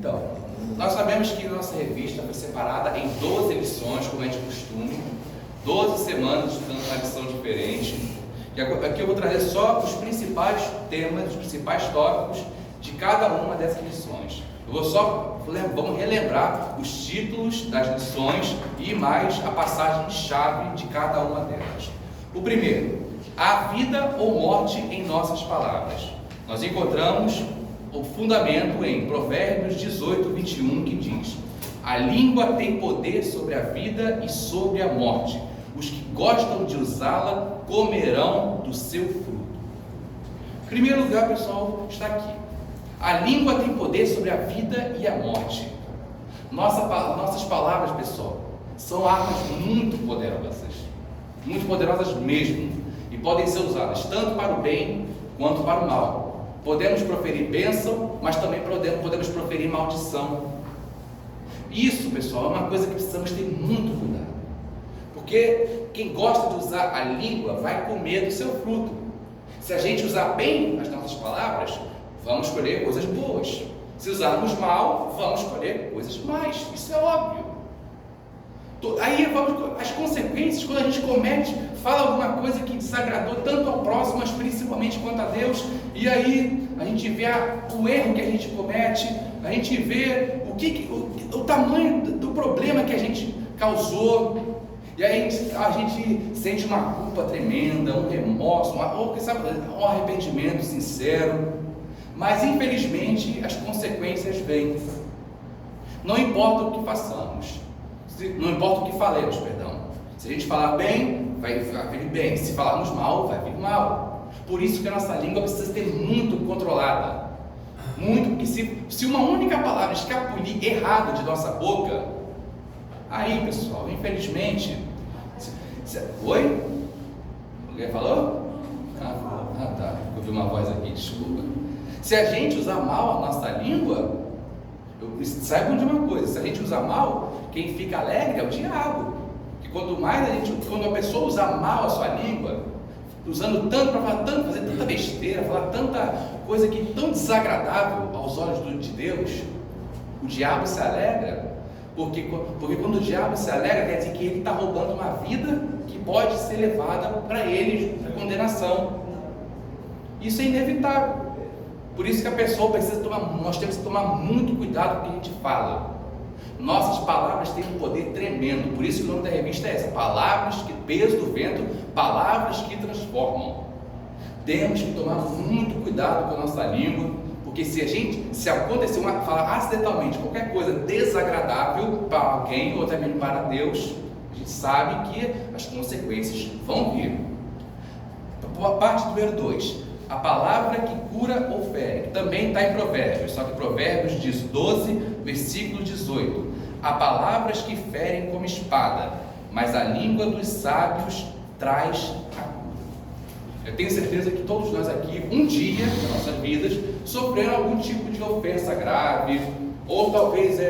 Então, nós sabemos que nossa revista foi separada em 12 lições, como é de costume, 12 semanas estudando uma lição diferente. E aqui eu vou trazer só os principais temas, os principais tópicos de cada uma dessas lições. Vamos relembrar os títulos das lições e mais a passagem-chave de cada uma delas. O primeiro, a vida ou morte em nossas palavras. Nós encontramos o fundamento em Provérbios 18, 21, que diz: a língua tem poder sobre a vida e sobre a morte. Os que gostam de usá-la comerão do seu fruto. Em primeiro lugar, pessoal, está aqui. A língua tem poder sobre a vida e a morte. Nossas palavras, pessoal, são armas muito poderosas mesmo, e podem ser usadas tanto para o bem quanto para o mal. Podemos proferir bênção, mas também podemos proferir maldição. Isso, pessoal, é uma coisa que precisamos ter muito cuidado, porque quem gosta de usar a língua vai comer do seu fruto. Se a gente usar bem as nossas palavras, vamos colher coisas boas. Se usarmos mal, vamos colher coisas más. Isso é óbvio. Aí vamos as consequências quando a gente fala alguma coisa que desagradou tanto ao próximo, mas principalmente quanto a Deus. E aí a gente vê o erro que a gente comete, a gente vê o tamanho do problema que a gente causou. E aí a gente sente uma culpa tremenda, um remorso, um arrependimento sincero. Mas infelizmente as consequências vêm. Não importa o que façamos, não importa o que falemos, perdão. Se a gente falar bem, vai vir bem. Se falarmos mal, vai vir mal. Por isso que a nossa língua precisa ser muito controlada. Muito, porque se uma única palavra escapulir errado de nossa boca, aí, pessoal, infelizmente... Oi? Alguém falou? Tá. Eu vi uma voz aqui, desculpa. Se a gente usar mal a nossa língua, saibam de uma coisa: se a gente usar mal, quem fica alegre é o diabo. Que quando a pessoa usar mal a sua língua, usando tanto para falar tanto, fazer tanta besteira, falar tanta coisa que tão desagradável aos olhos de Deus, o diabo se alegra. Porque quando o diabo se alegra, quer dizer que ele está roubando uma vida que pode ser levada para ele, para condenação. Isso é inevitável. Por isso que a pessoa nós temos que tomar muito cuidado com o que a gente fala. Nossas palavras têm um poder tremendo. Por isso que o nome da revista é essa: Palavras que peso do vento, palavras que transformam. Temos que tomar muito cuidado com a nossa língua, porque se acontecer falar acidentalmente qualquer coisa desagradável para alguém ou até mesmo para Deus, a gente sabe que as consequências vão vir. Parte número 2. A palavra que cura ou fere, que também está em Provérbios, só que Provérbios diz 12, versículo 18: há palavras que ferem como espada, mas a língua dos sábios traz a cura. Eu tenho certeza que todos nós aqui, um dia nas nossas vidas, sofreram algum tipo de ofensa grave, ou talvez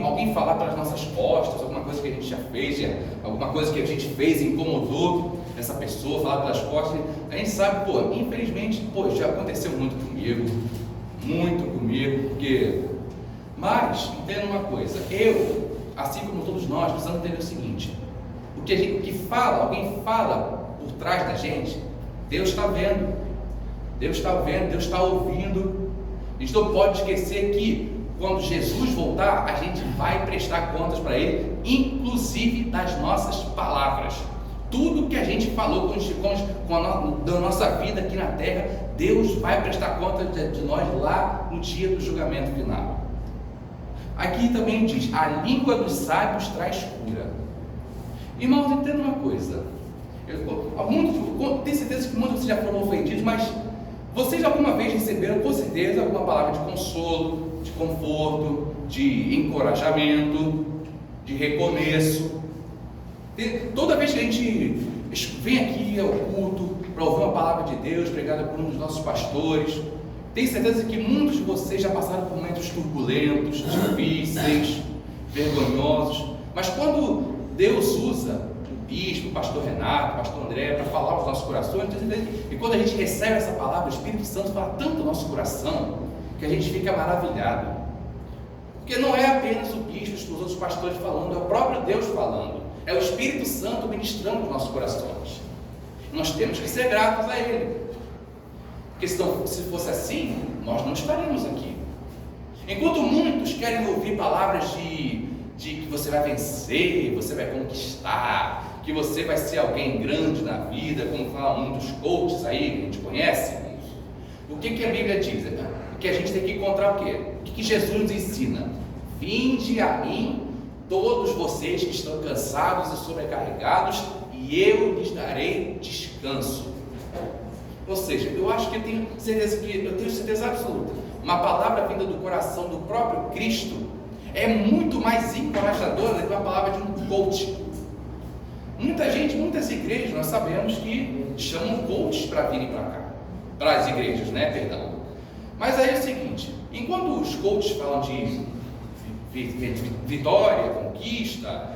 alguém falar pelas nossas costas, alguma coisa que a gente já fez, alguma coisa que a gente fez e incomodou essa pessoa, falar pelas costas. A gente sabe, infelizmente, já aconteceu muito comigo, mas entenda uma coisa: eu, assim como todos nós, precisamos entender o seguinte: alguém fala por trás da gente, Deus está vendo, Deus está ouvindo. A gente não pode esquecer que quando Jesus voltar, a gente vai prestar contas para Ele, inclusive das nossas palavras. Tudo que a gente falou da nossa vida aqui na terra, Deus vai prestar conta de nós lá no dia do julgamento final. Aqui também diz: a língua dos sábios traz cura. Irmãos, entenda uma coisa. Tenho certeza que muitos de vocês já foram ofendidos, mas vocês alguma vez receberam, com certeza, alguma palavra de consolo, de conforto, de encorajamento, de recomeço. Toda vez que a gente vem aqui ao culto para ouvir uma palavra de Deus pregada por um dos nossos pastores, tenho certeza que muitos de vocês já passaram por momentos turbulentos, difíceis, vergonhosos, mas quando Deus usa o bispo, o pastor Renato, o pastor André para falar aos nossos corações, e quando a gente recebe essa palavra, o Espírito Santo fala tanto no nosso coração que a gente fica maravilhado. Porque não é apenas o bispo, os outros pastores falando, é o próprio Deus falando. É o Espírito Santo ministrando nos nossos corações. Nós temos que ser gratos a Ele. Porque se fosse assim, nós não estaríamos aqui. Enquanto muitos querem ouvir palavras de que você vai vencer, você vai conquistar, que você vai ser alguém grande na vida, como falam muitos coaches aí, que a gente conhece, o que a Bíblia diz? Que a gente tem que encontrar o quê? O que Jesus nos ensina? Vinde a mim, todos vocês que estão cansados e sobrecarregados, e eu lhes darei descanso. Ou seja, eu acho que eu tenho certeza absoluta, uma palavra vinda do coração do próprio Cristo é muito mais encorajadora do que uma palavra de um coach. Muita gente, muitas igrejas, nós sabemos que chamam coaches para virem para cá, para as igrejas, né? Perdão. Mas aí é o seguinte, enquanto os coaches falam de vitória, conquista,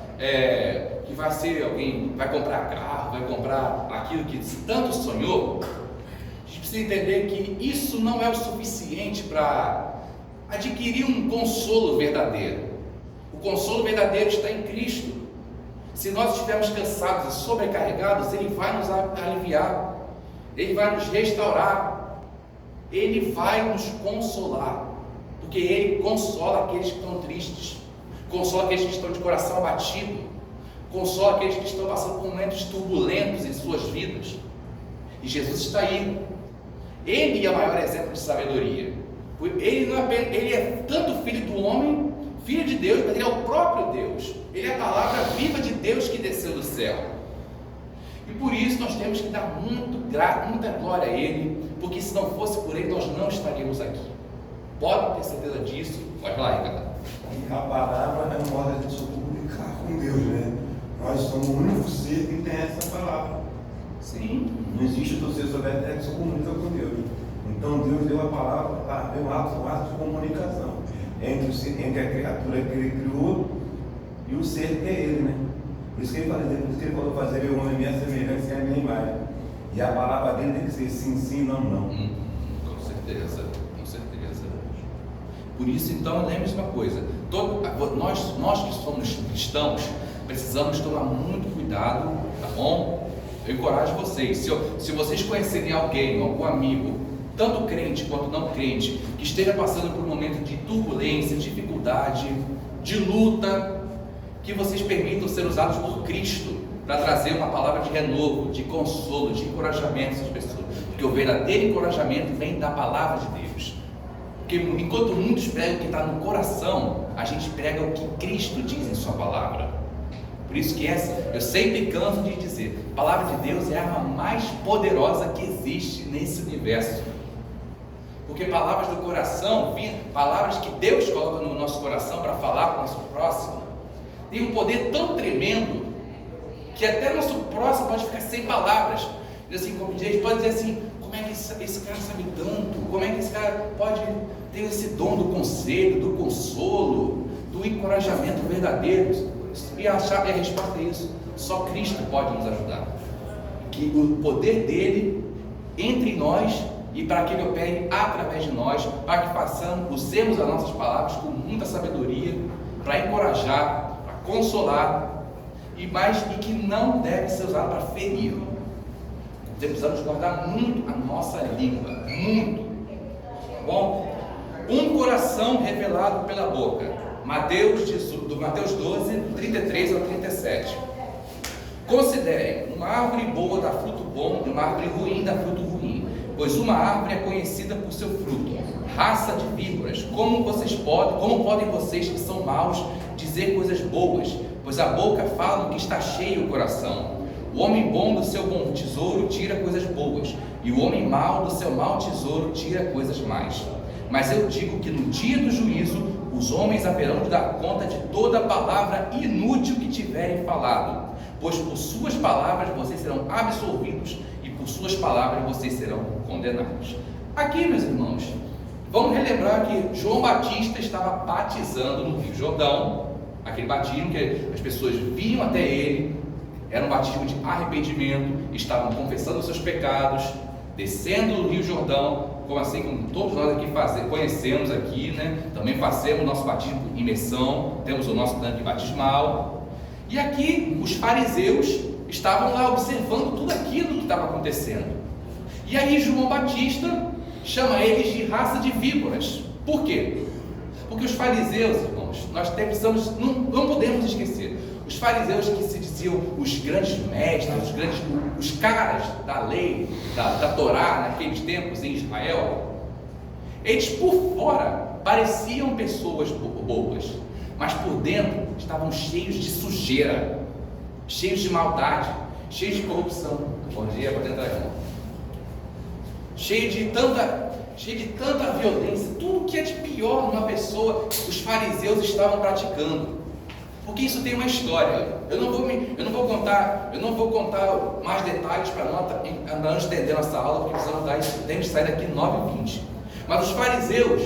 que vai ser alguém, vai comprar carro, vai comprar aquilo que tanto sonhou, a gente precisa entender que isso não é o suficiente para adquirir um consolo verdadeiro. O consolo verdadeiro está em Cristo. Se nós estivermos cansados e sobrecarregados, Ele vai nos aliviar, Ele vai nos restaurar, Ele vai nos consolar, porque Ele consola aqueles que estão tristes, consola aqueles que estão de coração abatido, consola aqueles que estão passando por momentos turbulentos em suas vidas. E Jesus está aí. Ele é o maior exemplo de sabedoria. Ele é tanto filho do homem, filho de Deus, mas Ele é o próprio Deus. Ele é a palavra viva de Deus que desceu do céu. E por isso nós temos que dar muita glória a Ele, porque se não fosse por Ele, nós não estaríamos aqui. Podem ter certeza disso. Pode falar aí, galera. A palavra é um modo de se comunicar com Deus, né? Nós somos o único ser que tem essa palavra. Sim. Não existe outro ser sobre a terra que se comunica com Deus. Então Deus deu a palavra para ver um ato de comunicação entre a criatura que Ele criou e o ser que é Ele, né? Por isso que Ele falou fazer o homem a minha semelhança e a minha imagem. E a palavra dele tem que ser sim, sim, não, não. Com certeza, com certeza. Por isso, então, lembre-se uma coisa: nós que somos cristãos precisamos tomar muito cuidado, tá bom? Eu encorajo vocês. Se vocês conhecerem alguém, algum amigo, tanto crente quanto não crente, que esteja passando por um momento de turbulência, dificuldade, de luta, que vocês permitam ser usados por Cristo para trazer uma palavra de renovo, de consolo, de encorajamento a essas pessoas. Porque o verdadeiro encorajamento vem da palavra de Deus. Porque enquanto muitos pregam o que está no coração, a gente prega o que Cristo diz em sua palavra. Por isso que eu sempre canso de dizer, a palavra de Deus é a arma mais poderosa que existe nesse universo. Porque palavras do coração, palavras que Deus coloca no nosso coração para falar com o nosso próximo, tem um poder tão tremendo que até nosso próximo pode ficar sem palavras. Assim, como a gente pode dizer assim, como é que esse cara sabe tanto? Como é que esse cara pode ter esse dom do conselho, do consolo, do encorajamento verdadeiro? E a resposta é isso: só Cristo pode nos ajudar. Que o poder dele entre nós e para que ele opere através de nós, para que usemos as nossas palavras com muita sabedoria, para encorajar, para consolar, e que não deve ser usado para ferir. Precisamos guardar muito a nossa língua, muito. Bom, um coração revelado pela boca. Mateus 12, 33 ao 37. Considerem: uma árvore boa dá fruto bom e uma árvore ruim dá fruto ruim, pois uma árvore é conhecida por seu fruto. Raça de víboras, como podem vocês que são maus dizer coisas boas? Pois a boca fala o que está cheio o coração. O homem bom do seu bom tesouro tira coisas boas, e o homem mau do seu mau tesouro tira coisas más. Mas eu digo que no dia do juízo os homens haverão de dar conta de toda palavra inútil que tiverem falado, pois por suas palavras vocês serão absolvidos e por suas palavras vocês serão condenados. Aqui, meus irmãos, vamos relembrar que João Batista estava batizando no Rio Jordão, aquele batismo que as pessoas vinham até ele, era um batismo de arrependimento, estavam confessando os seus pecados, descendo do Rio Jordão, como assim como todos nós aqui conhecemos aqui, né? Também fazemos nosso batismo em imersão, temos o nosso tanque batismal. E aqui os fariseus estavam lá observando tudo aquilo que estava acontecendo. E aí João Batista chama eles de raça de víboras. Por quê? Porque os fariseus, irmãos, nós precisamos, não podemos esquecer, os fariseus que se diziam os grandes mestres, os caras da lei, da Torá naqueles tempos em Israel, eles por fora pareciam pessoas boas, mas por dentro estavam cheios de sujeira, cheios de maldade, cheios de corrupção. Bom dia, pode entrar, irmão. Cheio de tanta violência, tudo que é de pior numa pessoa, os fariseus estavam praticando. Porque isso tem uma história. Eu não vou contar mais detalhes para não estender nossa aula, porque temos que sair daqui 9h20. Mas os fariseus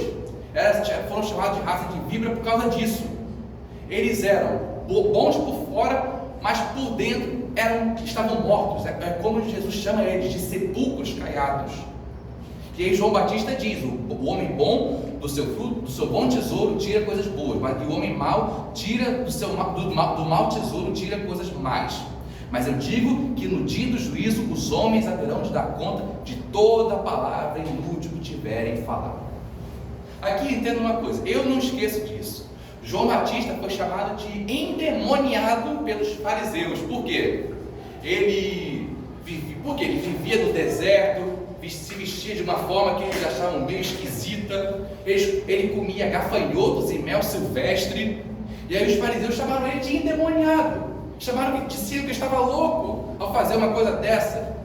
foram chamados de raça de víbora por causa disso. Eles eram bons por fora, mas por dentro estavam mortos. É como Jesus chama eles de sepulcros caiados. E aí João Batista diz: o homem bom do seu fruto, do seu bom tesouro tira coisas boas, mas o homem mau tira do mau tesouro tira coisas más. Mas eu digo que no dia do juízo os homens haverão de dar conta de toda palavra inútil que tiverem falado. Aqui entenda uma coisa, eu não esqueço disso. João Batista foi chamado de endemoniado pelos fariseus. Por quê? Ele vivia no deserto, se vestia de uma forma que eles achavam meio esquisita, ele comia gafanhotos e mel silvestre, e aí os fariseus chamaram ele de endemoniado, diziam que ele estava louco ao fazer uma coisa dessa.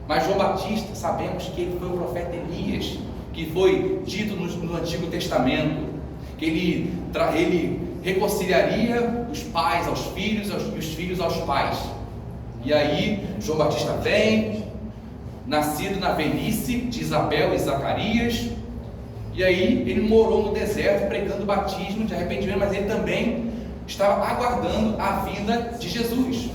Mas João Batista, sabemos que ele foi o profeta Elias, que foi dito no Antigo Testamento, que ele reconciliaria os pais aos filhos e os filhos aos pais. E aí João Batista vem, nascido na velhice de Isabel e Zacarias, e aí ele morou no deserto pregando o batismo de arrependimento, mas ele também estava aguardando a vinda de Jesus.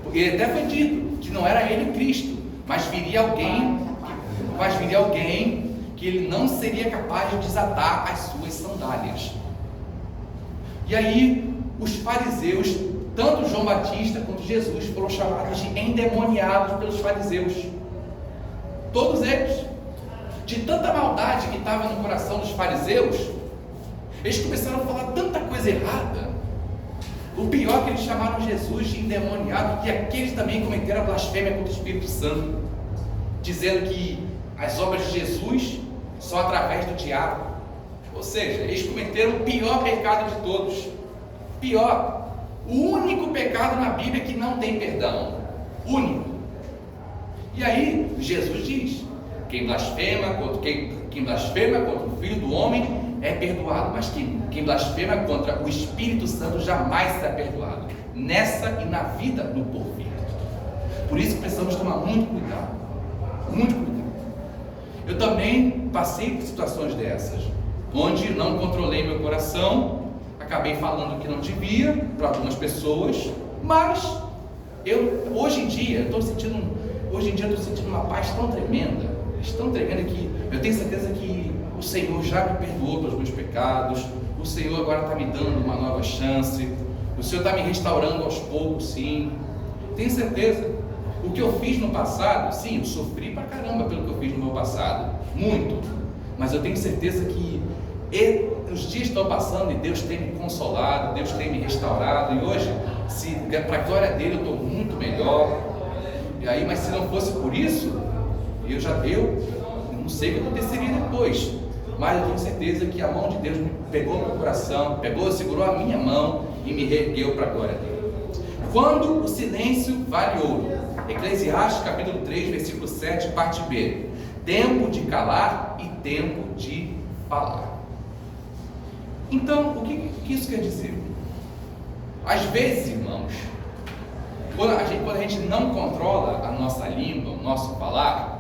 Porque até foi dito que não era ele o Cristo, mas viria alguém que ele não seria capaz de desatar as suas sandálias. E aí os fariseus, tanto João Batista quanto Jesus, foram chamados de endemoniados pelos fariseus. Todos eles. De tanta maldade que estava no coração dos fariseus, eles começaram a falar tanta coisa errada. O pior é que eles chamaram Jesus de endemoniado, e aqueles também cometeram a blasfêmia contra o Espírito Santo, dizendo que as obras de Jesus são através do diabo. Ou seja, eles cometeram o pior pecado de todos. Pior, o único pecado na Bíblia que não tem perdão. Único. E aí Jesus diz: quem blasfema contra o Filho do Homem é perdoado, mas quem blasfema contra o Espírito Santo jamais será perdoado, nessa e na vida no porvir. Por isso precisamos tomar muito cuidado, muito cuidado. Eu também passei por situações dessas, onde não controlei meu coração, acabei falando o que não devia para algumas pessoas, mas hoje em dia eu estou sentindo uma paz tão tremenda que eu tenho certeza que o Senhor já me perdoou pelos meus pecados, o Senhor agora está me dando uma nova chance, o Senhor está me restaurando aos poucos, sim, tenho certeza. O que eu fiz no passado, sim, eu sofri pra caramba pelo que eu fiz no meu passado, muito, mas eu tenho certeza que os dias estão passando e Deus tem me consolado, Deus tem me restaurado, e hoje, para a glória dele, eu estou muito melhor. E aí, mas se não fosse por isso, eu não sei o que aconteceria depois, mas eu tenho certeza que a mão de Deus me pegou no meu coração, segurou a minha mão e me reergueu para a glória dele. Quando o silêncio vale ouro, Eclesiastes capítulo 3, versículo 7, parte B: tempo de calar e tempo de falar. Então, o que isso quer dizer? Às vezes, irmãos, quando a gente não controla a nossa língua, o nosso falar,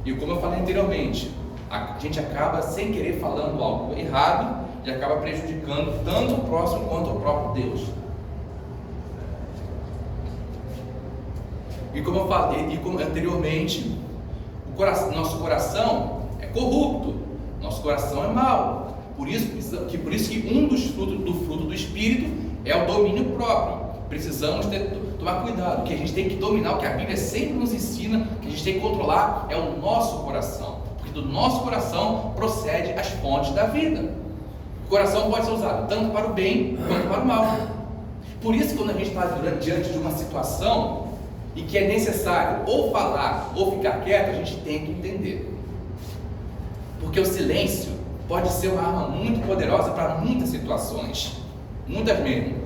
e como eu falei anteriormente, a gente acaba sem querer falando algo errado e acaba prejudicando tanto o próximo quanto o próprio Deus. E como eu falei, e como anteriormente, nosso coração é corrupto, nosso coração é mau. Por isso que um dos frutos do Espírito é o domínio próprio. Precisamos tomar cuidado, que a gente tem que dominar, o que a Bíblia sempre nos ensina, que a gente tem que controlar é o nosso coração, porque do nosso coração procede as fontes da vida. O coração pode ser usado tanto para o bem quanto para o mal. Por isso, quando a gente está diante de uma situação e que é necessário ou falar ou ficar quieto, a gente tem que entender, porque o silêncio pode ser uma arma muito poderosa para muitas situações, muitas mesmo.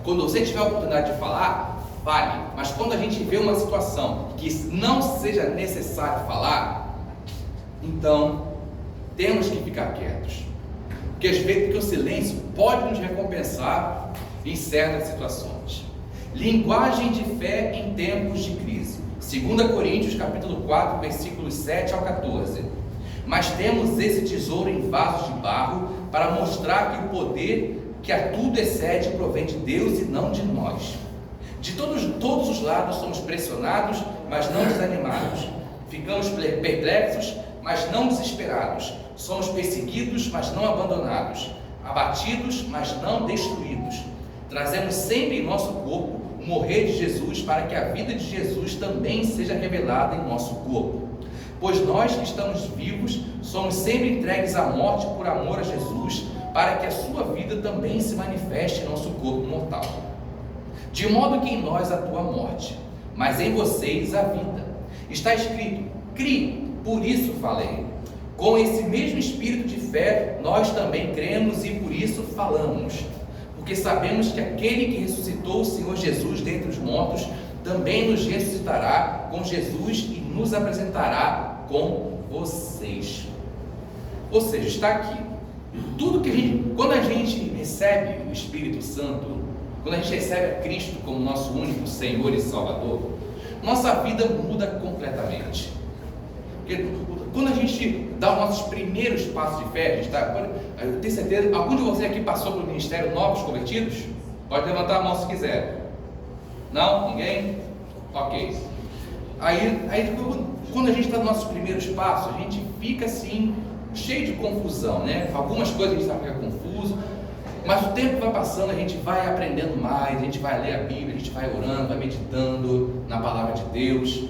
Quando você tiver a oportunidade de falar, fale, mas quando a gente vê uma situação que não seja necessário falar, então temos que ficar quietos, porque às vezes o silêncio pode nos recompensar em certas situações. Linguagem de fé em tempos de crise. 2 Coríntios capítulo 4, versículos 7 ao 14. Mas temos esse tesouro em vasos de barro para mostrar que o poder que a tudo excede provém de Deus e não de nós. De todos os lados somos pressionados, mas não desanimados. Ficamos perplexos, mas não desesperados. Somos perseguidos, mas não abandonados. Abatidos, mas não destruídos. Trazemos sempre em nosso corpo o morrer de Jesus, para que a vida de Jesus também seja revelada em nosso corpo. Pois nós que estamos vivos, somos sempre entregues à morte por amor a Jesus, para que a sua vida também se manifeste em nosso corpo mortal. De modo que em nós atua a morte, mas em vocês a vida. Está escrito: crie, por isso falei. Com esse mesmo espírito de fé, nós também cremos e por isso falamos. Porque sabemos que aquele que ressuscitou o Senhor Jesus dentre os mortos, também nos ressuscitará com Jesus e nos apresentará com vocês. Ou seja, está aqui. Tudo que quando a gente recebe o Espírito Santo, quando a gente recebe a Cristo como nosso único Senhor e Salvador, nossa vida muda completamente. Porque quando a gente dá os nossos primeiros passos de fé, eu tenho certeza, algum de vocês aqui passou pelo ministério Novos Convertidos? Pode levantar a mão se quiser. Não? Ninguém? Ok. Aí quando a gente está nos nossos primeiros passos, a gente fica assim, cheio de confusão, né? Algumas coisas a gente fica confuso, mas o tempo vai passando, a gente vai aprendendo mais, a gente vai ler a Bíblia, a gente vai orando, vai meditando na palavra de Deus,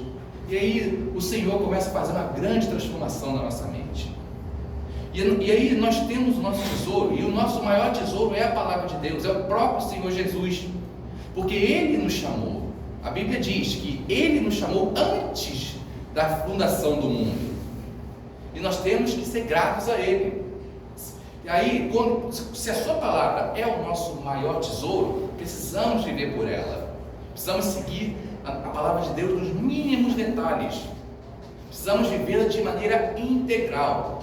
e aí o Senhor começa a fazer uma grande transformação na nossa mente. E aí nós temos o nosso tesouro, e o nosso maior tesouro é a palavra de Deus, é o próprio Senhor Jesus, porque Ele nos chamou. A Bíblia diz que Ele nos chamou antes da fundação do mundo, e nós temos que ser gratos a Ele. E aí, se a sua palavra é o nosso maior tesouro, precisamos viver por ela, precisamos seguir a palavra de Deus nos mínimos detalhes, precisamos vivê-la de maneira integral.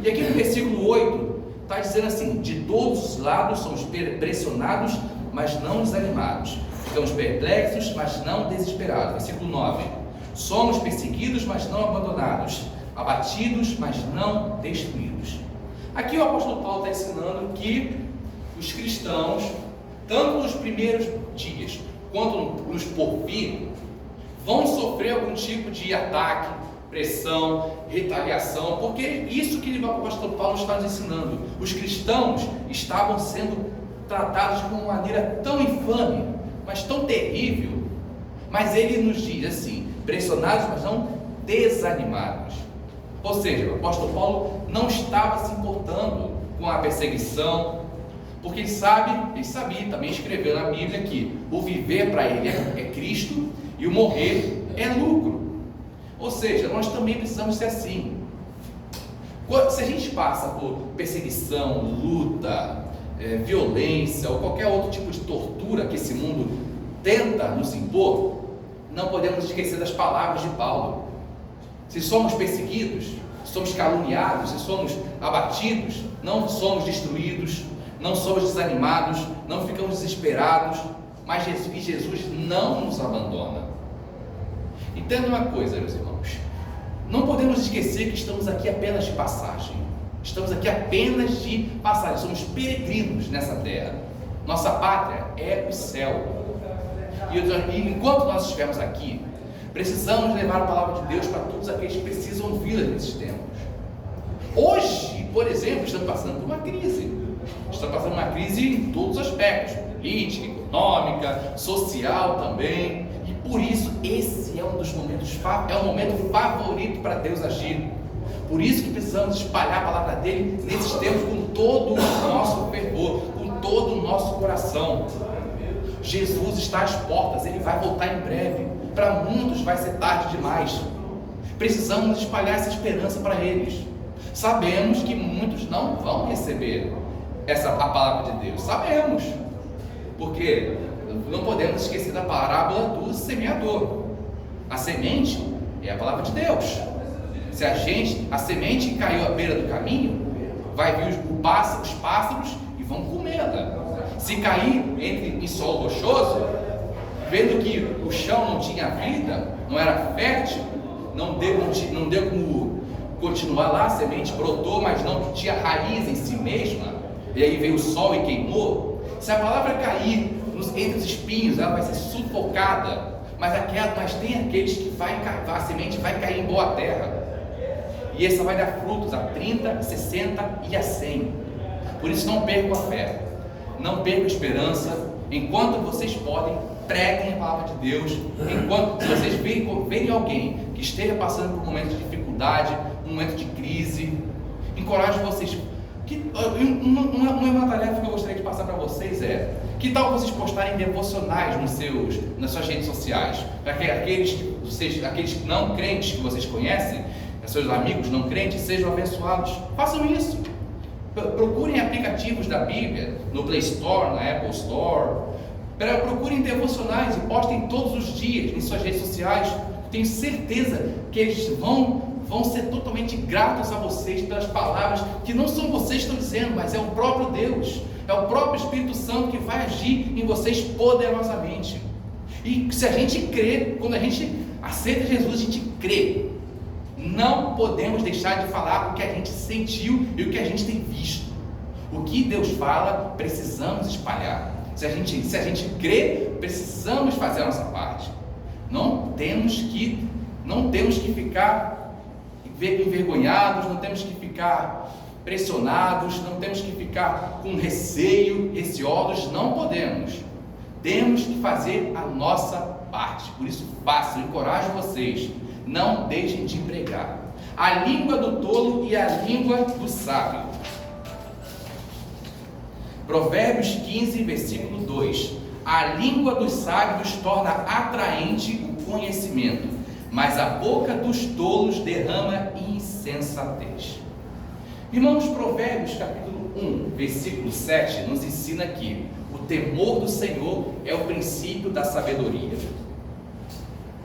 E aqui no versículo 8 está dizendo assim: de todos os lados somos pressionados, mas não desanimados, ficamos perplexos, mas não desesperados. Versículo 9: somos perseguidos, mas não abandonados, abatidos, mas não destruídos. Aqui o apóstolo Paulo está ensinando que os cristãos, tanto nos primeiros dias quanto nos porvir, vão sofrer algum tipo de ataque, pressão, retaliação, porque isso que o apóstolo Paulo está nos ensinando. Os cristãos estavam sendo tratados de uma maneira tão infame, mas tão terrível, mas ele nos diz assim: pressionados, mas não desanimados. Ou seja, o apóstolo Paulo não estava se importando com a perseguição, porque ele sabia, também escreveu na Bíblia que o viver para ele é Cristo e o morrer é lucro. Ou seja, nós também precisamos ser assim. Se a gente passa por perseguição, luta, violência ou qualquer outro tipo de tortura que esse mundo tenta nos impor, não podemos esquecer das palavras de Paulo. Se somos perseguidos, se somos caluniados, se somos abatidos, não somos destruídos, não somos desanimados, não ficamos desesperados, mas Jesus não nos abandona. Entenda uma coisa, meus irmãos, não podemos esquecer que estamos aqui apenas de passagem, estamos aqui apenas de passagem, somos peregrinos nessa terra, nossa pátria é o céu, e enquanto nós estivermos aqui, Precisamos levar a palavra de Deus para todos aqueles que precisam ouvi-la nesses tempos. Hoje, por exemplo, estamos passando por uma crise. Estamos passando por uma crise em todos os aspectos, política, econômica, social também. E por isso, esse é um dos momentos, é o momento favorito para Deus agir. Por isso que precisamos espalhar a palavra dele nesses tempos com todo o nosso fervor, com todo o nosso coração. Jesus está às portas, ele vai voltar em breve. Para muitos vai ser tarde demais. Precisamos espalhar essa esperança para eles. Sabemos que muitos não vão receber a palavra de Deus. Sabemos. Porque não podemos esquecer da parábola do semeador. A semente é a palavra de Deus. Se a semente caiu à beira do caminho, vai vir os pássaros e vão comê-la. Se cair em solo rochoso, vendo que o chão não tinha vida, não era fértil, não deu como continuar lá, a semente brotou, mas não tinha raiz em si mesma, e aí veio o sol e queimou. Se a palavra cair entre os espinhos, ela vai ser sufocada, mas tem aqueles que a semente vai cair em boa terra, e essa vai dar frutos a 30, 60 e a 100. Por isso não percam a fé, não percam a esperança. Enquanto vocês podem, preguem a palavra de Deus. Enquanto vocês verem alguém que esteja passando por um momento de dificuldade, um momento de crise, encorajo vocês. Uma tarefa que eu gostaria de passar para vocês é: que tal vocês postarem devocionais nas suas redes sociais, para que aqueles não crentes que vocês conhecem, seus amigos não crentes, sejam abençoados? Façam isso. Procurem aplicativos da Bíblia no Play Store, na Apple Store. Procurem devocionais e postem todos os dias em suas redes sociais. Tenho certeza que eles vão ser totalmente gratos a vocês pelas palavras que não são vocês que estão dizendo, mas é o próprio Deus, é o próprio Espírito Santo que vai agir em vocês poderosamente. E se a gente crê, quando a gente aceita Jesus, a gente crê. Não podemos deixar de falar o que a gente sentiu e o que a gente tem visto. O que Deus fala, precisamos espalhar. Se a gente crê, precisamos fazer a nossa parte. Não temos que ficar envergonhados, não temos que ficar pressionados, não temos que ficar com receosos, não podemos. Temos que fazer a nossa parte. Por isso façam, encorajo vocês. Não deixem de pregar. A língua do tolo e a língua do sábio. Provérbios 15, versículo 2. A língua dos sábios torna atraente o conhecimento, mas a boca dos tolos derrama insensatez. Irmãos, Provérbios capítulo 1, versículo 7 nos ensina que o temor do Senhor é o princípio da sabedoria.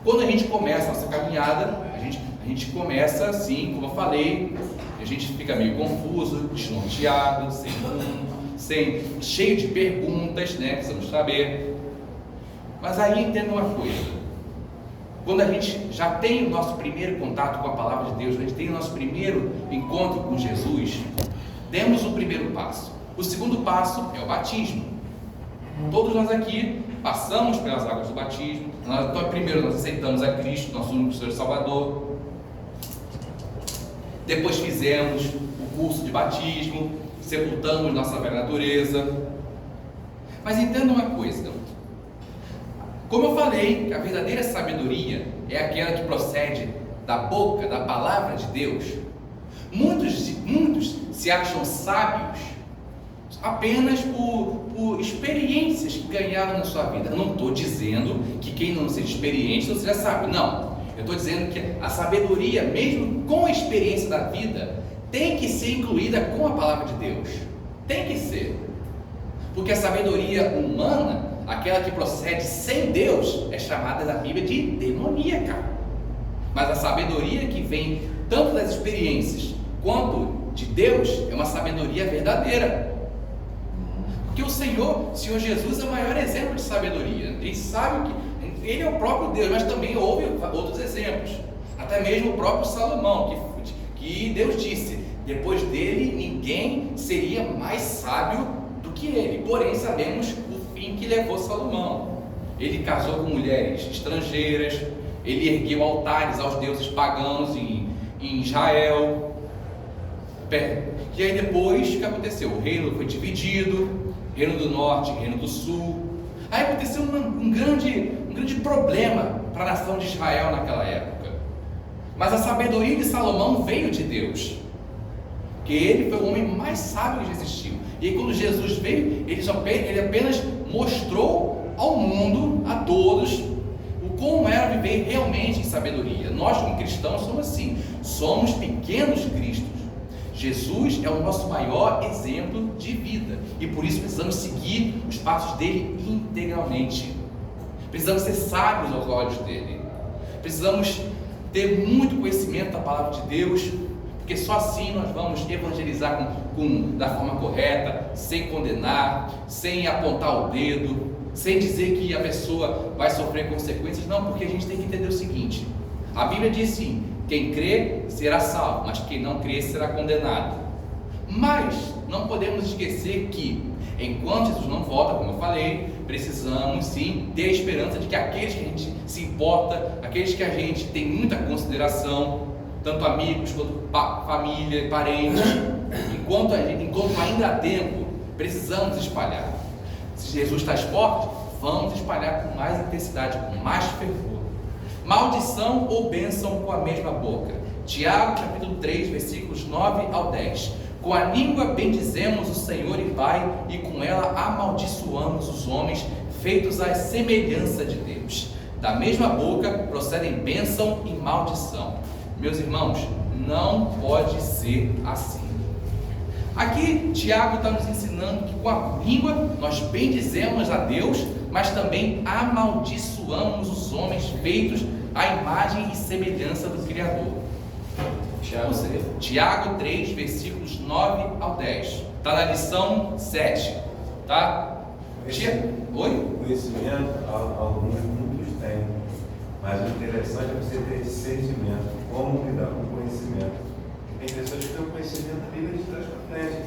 Quando a gente começa a nossa caminhada, a gente começa assim, como eu falei, a gente fica meio confuso, desnorteado, cheio de perguntas, né? Precisamos saber. Mas aí entenda uma coisa: quando a gente já tem o nosso primeiro contato com a palavra de Deus, a gente tem o nosso primeiro encontro com Jesus, demos o primeiro passo. O segundo passo é o batismo. Todos nós aqui passamos pelas águas do batismo. Então, primeiro nós aceitamos a Cristo, nosso único Senhor e Salvador. Depois fizemos o curso de batismo, sepultamos nossa velha natureza. Mas entenda uma coisa: como eu falei, a verdadeira sabedoria é aquela que procede da boca, da palavra de Deus. Muitos se acham sábios apenas por experiências que ganharam na sua vida. Eu não estou dizendo que quem não seja experiente não seja sábio, não. Eu estou dizendo que a sabedoria, mesmo com a experiência da vida, tem que ser incluída com a palavra de Deus. Tem que ser. Porque a sabedoria humana, aquela que procede sem Deus, é chamada na Bíblia de demoníaca. Mas a sabedoria que vem tanto das experiências quanto de Deus é uma sabedoria verdadeira. Porque o Senhor Jesus é o maior exemplo de sabedoria. Ele sabe que Ele é o próprio Deus, mas também houve outros exemplos. Até mesmo o próprio Salomão, que Deus disse: depois dele ninguém seria mais sábio do que ele. Porém sabemos o fim que levou Salomão. Ele casou com mulheres estrangeiras, Ele ergueu altares aos deuses pagãos em Israel. E aí depois, o que aconteceu? O reino foi dividido, reino do norte, reino do sul. Aí aconteceu um grande problema para a nação de Israel naquela época. Mas a sabedoria de Salomão veio de Deus, que ele foi o homem mais sábio que já existiu. E aí, quando Jesus veio, ele apenas mostrou ao mundo, a todos, como era viver realmente em sabedoria. Nós, como cristãos, somos assim, somos pequenos cristos. Jesus é o nosso maior exemplo de vida, e por isso precisamos seguir os passos dele integralmente. Precisamos ser sábios aos olhos dele, precisamos ter muito conhecimento da palavra de Deus, porque só assim nós vamos evangelizar da forma correta, sem condenar, sem apontar o dedo, sem dizer que a pessoa vai sofrer consequências. Não, porque a gente tem que entender o seguinte: a Bíblia diz sim, quem crê será salvo, mas quem não crê será condenado. Mas não podemos esquecer que, enquanto Jesus não volta, como eu falei, precisamos sim ter a esperança de que aqueles que a gente se importa, aqueles que a gente tem muita consideração, tanto amigos quanto família, parentes, enquanto ainda há tempo, precisamos espalhar. Se Jesus está às portas, vamos espalhar com mais intensidade, com mais fervor. Maldição ou bênção com a mesma boca. Tiago capítulo 3, versículos 9 ao 10. Com a língua bendizemos o Senhor e Pai, e com ela amaldiçoamos os homens, feitos à semelhança de Deus. Da mesma boca procedem bênção e maldição. Meus irmãos, não pode ser assim. Aqui Tiago está nos ensinando que com a língua nós bendizemos a Deus, mas também amaldiçoamos os homens feitos à imagem e semelhança do Criador. Tiago 3, versículos 9 ao 10. Está na lição 7. Tá? Oi? Conhecimento, muitos têm. Mas o interessante é você ter discernimento. Como lidar com o conhecimento. Tem pessoas que têm conhecimento da Bíblia de trás para frente,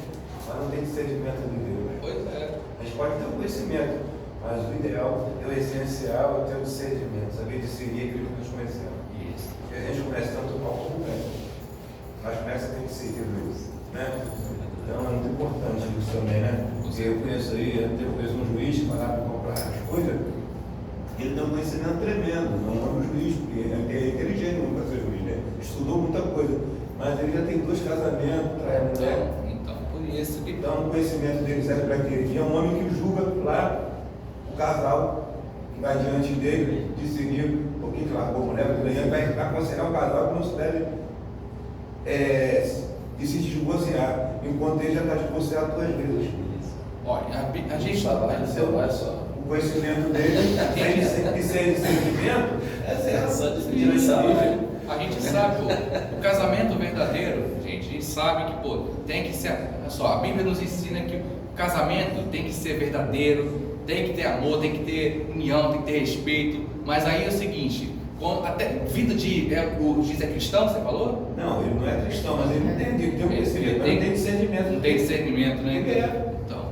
mas não tem discernimento de Deus. Pois é. A gente pode ter o conhecimento, mas o ideal, o essencial é ter o discernimento, saber discernir aquilo que nós conhecemos. Isso. Porque a gente conhece tanto o mal como o bem. Mas começa a ter que seguir Deus, né? Então é muito importante isso também, né? Porque eu conheço um juiz que vai lá para comprar as coisas, ele tem um conhecimento tremendo, não é um juiz, porque ele é inteligente para ser juiz, né? Estudou muita coisa, mas ele já tem 2 casamentos, trai a mulher. Então, por isso que... Então o conhecimento dele serve para quê? E é um homem que julga lá o casal que vai diante dele, discernir um pouquinho que largou a mulher, vai aconselhar o casal que não se deve de se divorciar, enquanto ele já está divorciado 2 vezes. Olha, a gente só. O conhecimento dele, sem sentimento, a gente sabe, o casamento verdadeiro, gente, a gente sabe que, tem que ser, olha só, a Bíblia nos ensina que o casamento tem que ser verdadeiro, tem que ter amor, tem que ter união, tem que ter respeito. Mas aí é o seguinte, até vida o juiz é cristão, você falou? Não, ele não é cristão, mas ele entende, ele tem um conhecimento, mas não tem discernimento. Não tem discernimento, né? Então,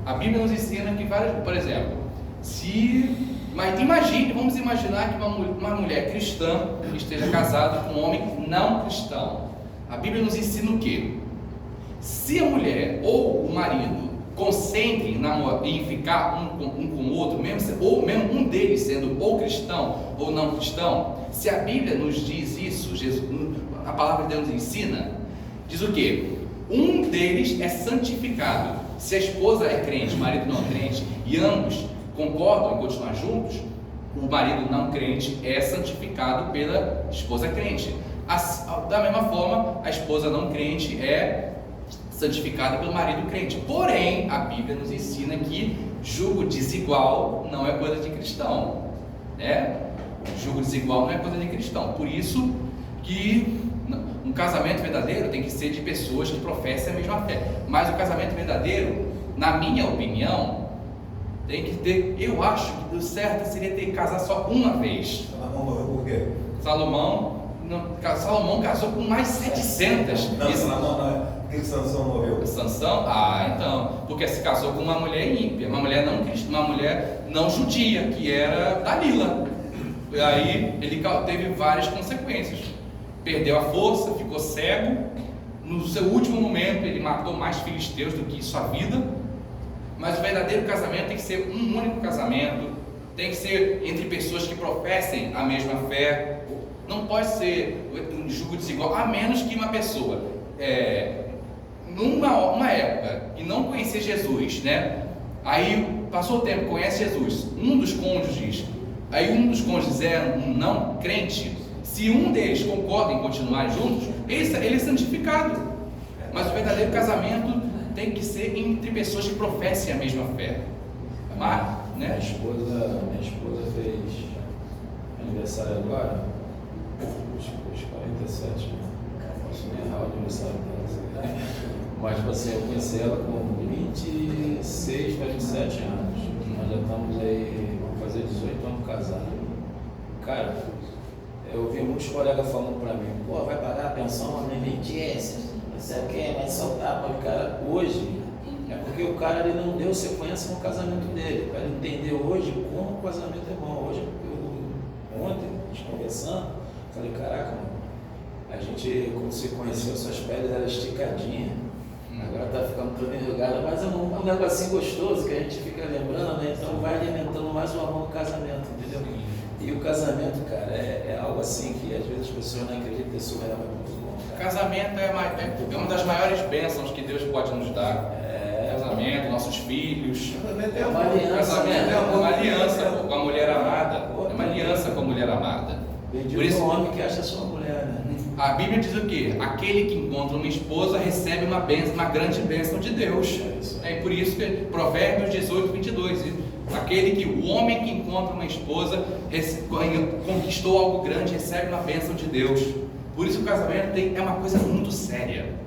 a Bíblia nos ensina que por exemplo, vamos imaginar que uma mulher cristã esteja casada com um homem não cristão. A Bíblia nos ensina o quê? Se a mulher ou o marido consentem em ficar um com o outro, ou mesmo um deles sendo ou cristão ou não cristão, se a Bíblia nos diz isso, a palavra de Deus nos ensina, diz o quê? Um deles é santificado. Se a esposa é crente, o marido não é crente, e ambos concordam em continuar juntos, o marido não crente é santificado pela esposa crente. Da mesma forma, a esposa não crente é santificada pelo marido crente. Porém, a Bíblia nos ensina que julgo desigual não é coisa de cristão, né? Julgo desigual não é coisa de cristão. Por isso que um casamento verdadeiro tem que ser de pessoas que professem a mesma fé. Mas o casamento verdadeiro, na minha opinião, tem que ter, eu acho que o certo seria ter que casar só uma vez. Salomão morreu por quê? Salomão casou com mais 700. Não, Salomão não é. Por que Sansão morreu? Sansão? Então, porque se casou com uma mulher ímpia, uma mulher não judia, que era Dalila. E aí ele teve várias consequências. Perdeu a força, ficou cego. No seu último momento ele matou mais filisteus do que sua vida. Mas o verdadeiro casamento tem que ser um único casamento, tem que ser entre pessoas que professem a mesma fé. Não pode ser um jugo desigual, a menos que uma pessoa numa época e não conhecia Jesus, né? Aí passou o tempo, conhece Jesus, um dos cônjuges é um não crente. Se um deles concorda em continuar juntos, ele é santificado. Mas o verdadeiro casamento tem que ser entre pessoas que professem a mesma fé. Mas, né? Minha esposa fez aniversário agora, os 47, posso me errar o aniversário dela. Mas tipo assim, eu conheci ela com 26 para 27 anos. Nós já estamos aí, vamos fazer 18 anos casados. Cara, eu ouvi muitos colegas falando para mim, pô, vai pagar a pensão alimentícia, não sei o que, vai soltar para o cara. Hoje, é porque o cara ele não deu sequência no casamento dele, para ele entender hoje como o casamento é bom. Hoje, ontem, a gente conversando, falei, caraca, mano, a gente, quando se conheceu, suas peles eram esticadinhas, agora tá ficando toda enrugada, mas é um negocinho gostoso que a gente fica lembrando, né? Então vai alimentando mais o amor no casamento, entendeu? E o casamento, cara, é algo assim que às vezes as pessoas não acreditam, isso é muito bom, cara. Casamento é uma das maiores bênçãos que Deus pode nos dar. Casamento, nossos filhos. É uma aliança. Casamento é uma aliança com a mulher amada. É uma aliança com a mulher amada. Por isso, o homem que acha sua mulher, né? A Bíblia diz o quê? Aquele que encontra uma esposa recebe uma bênção, uma grande bênção de Deus. É por isso que Provérbios 18, 22. O homem que encontra uma esposa conquistou algo grande, recebe uma bênção de Deus. Por isso o casamento é uma coisa muito séria.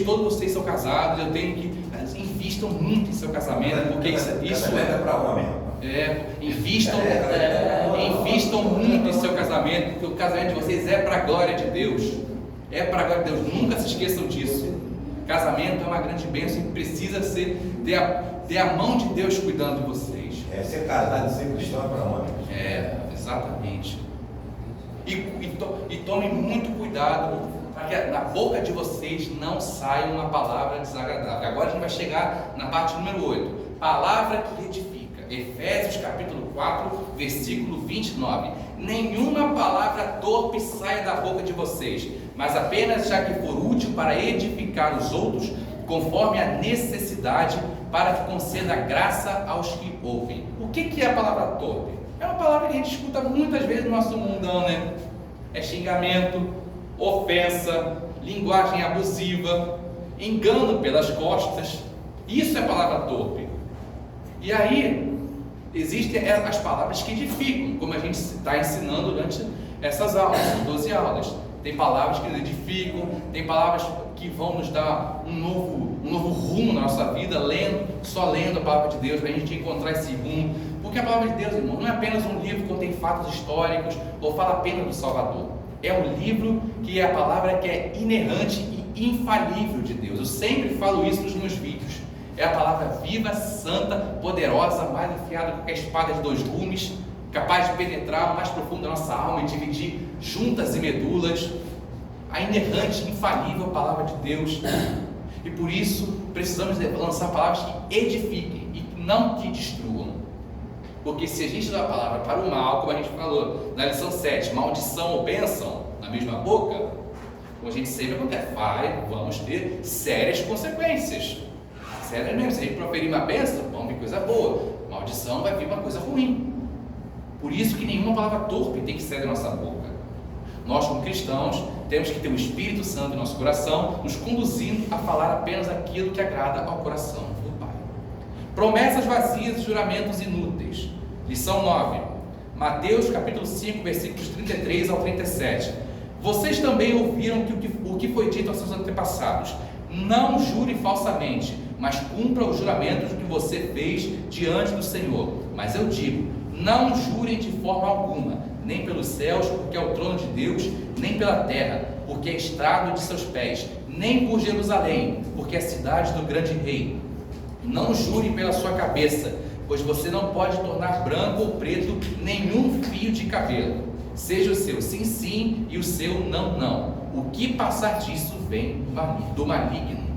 Todos vocês são casados, eu tenho que invistam muito em seu casamento, porque isso é para homem. Invistam muito em seu casamento, porque o casamento de vocês é para a glória de Deus. É para a glória de Deus, nunca se esqueçam disso. Casamento é uma grande bênção e precisa ter a mão de Deus cuidando de vocês. Ser casado e ser cristão é para homem. Exatamente. E tomem muito cuidado para que na boca de vocês não saia uma palavra desagradável. Agora a gente vai chegar na parte número 8. Palavra que edifica. Efésios capítulo 4, versículo 29. Nenhuma palavra torpe saia da boca de vocês, mas apenas já que for útil para edificar os outros, conforme a necessidade, para que conceda graça aos que ouvem. O que é a palavra torpe? É uma palavra que a gente escuta muitas vezes no nosso mundão, né? É xingamento, ofensa, linguagem abusiva, engano pelas costas. Isso é palavra torpe. E aí, existem as palavras que edificam, como a gente está ensinando durante essas aulas, 12 aulas. Tem palavras que edificam, tem palavras que vão nos dar um novo rumo na nossa vida, só lendo a palavra de Deus, para a gente encontrar esse rumo. Porque a palavra de Deus, irmão, não é apenas um livro que contém fatos históricos ou fala apenas do Salvador. É um livro que é a palavra que é inerrante e infalível de Deus. Eu sempre falo isso nos meus vídeos. É a palavra viva, santa, poderosa, mais afiada que a espada de 2 gumes, capaz de penetrar o mais profundo da nossa alma e dividir juntas e medulas. A inerrante, infalível palavra de Deus. E por isso precisamos lançar palavras que edifiquem e não que destruam. Porque se a gente dá a palavra para o mal, como a gente falou na lição 7, maldição ou bênção na mesma boca, como a gente sempre acontece, vamos ter sérias consequências. Sério mesmo, se a gente proferir uma bênção, vamos vir coisa boa. Maldição vai vir uma coisa ruim. Por isso que nenhuma palavra torpe tem que sair da nossa boca. Nós, como cristãos, temos que ter o Espírito Santo em nosso coração, nos conduzindo a falar apenas aquilo que agrada ao coração do Pai. Promessas vazias e juramentos inúteis. Lição 9. Mateus capítulo 5, versículos 33 ao 37. Vocês também ouviram o que foi dito aos seus antepassados. Não jure falsamente, mas cumpra os juramentos que você fez diante do Senhor. Mas eu digo, não jurem de forma alguma, nem pelos céus, porque é o trono de Deus, nem pela terra, porque é estrado de seus pés, nem por Jerusalém, porque é a cidade do grande rei. Não jurem pela sua cabeça, pois você não pode tornar branco ou preto nenhum fio de cabelo. Seja o seu sim, sim e o seu não, não. O que passar disso vem do maligno.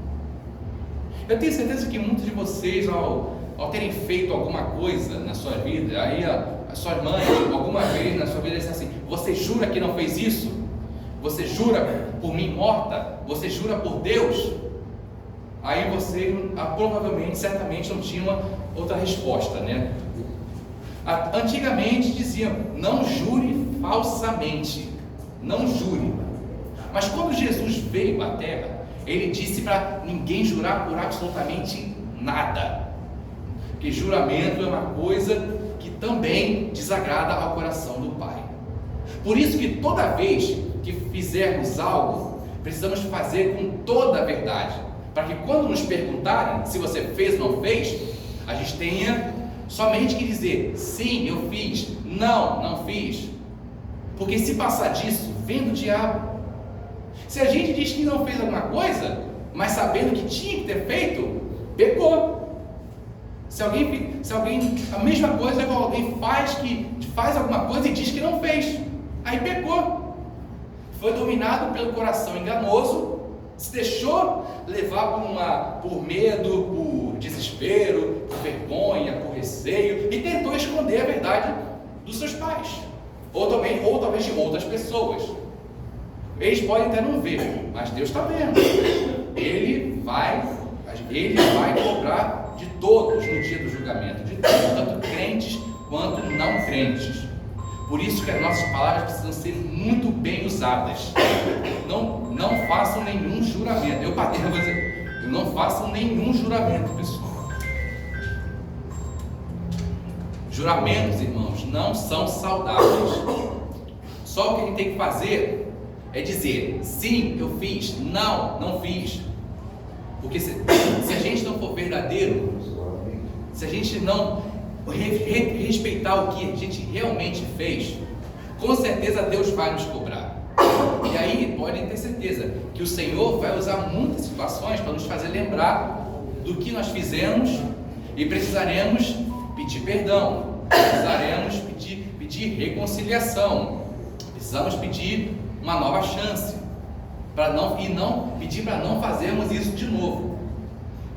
Eu tenho certeza que muitos de vocês, ao terem feito alguma coisa na sua vida, aí a sua mãe, alguma vez na sua vida, disse assim: você jura que não fez isso? Você jura por mim morta? Você jura por Deus? Aí você provavelmente, certamente não tinha uma outra resposta, né? Antigamente diziam: não jure falsamente, não jure. Mas quando Jesus veio à terra, ele disse para ninguém jurar por absolutamente nada, porque juramento é uma coisa que também desagrada ao coração do Pai. Por isso que toda vez que fizermos algo, precisamos fazer com toda a verdade, para que quando nos perguntarem se você fez ou não fez, a gente tenha somente que dizer: sim, eu fiz, não, não fiz. Porque se passar disso, vem do diabo. Se a gente diz que não fez alguma coisa, mas sabendo que tinha que ter feito, pecou. Se alguém, a mesma coisa quando alguém faz alguma coisa e diz que não fez, aí pecou. Foi dominado pelo coração enganoso, se deixou levar por medo, por desespero, por vergonha, por receio, e tentou esconder a verdade dos seus pais, ou talvez de outras pessoas. Eles podem até não ver, mas Deus está vendo. Ele vai cobrar de todos no dia do julgamento, de todos, tanto crentes quanto não crentes. Por isso que as nossas palavras precisam ser muito bem usadas. Não façam nenhum juramento. Eu não façam nenhum juramento, pessoal. Juramentos, irmãos, não são saudáveis. Só o que a gente tem que fazer é dizer: sim, eu fiz, não, não fiz. Porque se a gente não for verdadeiro, se a gente não respeitar o que a gente realmente fez, com certeza Deus vai nos cobrar. E aí podem ter certeza que o Senhor vai usar muitas situações para nos fazer lembrar do que nós fizemos, e precisaremos pedir perdão, precisaremos pedir reconciliação, precisamos pedir uma nova chance, não pedir para não fazermos isso de novo,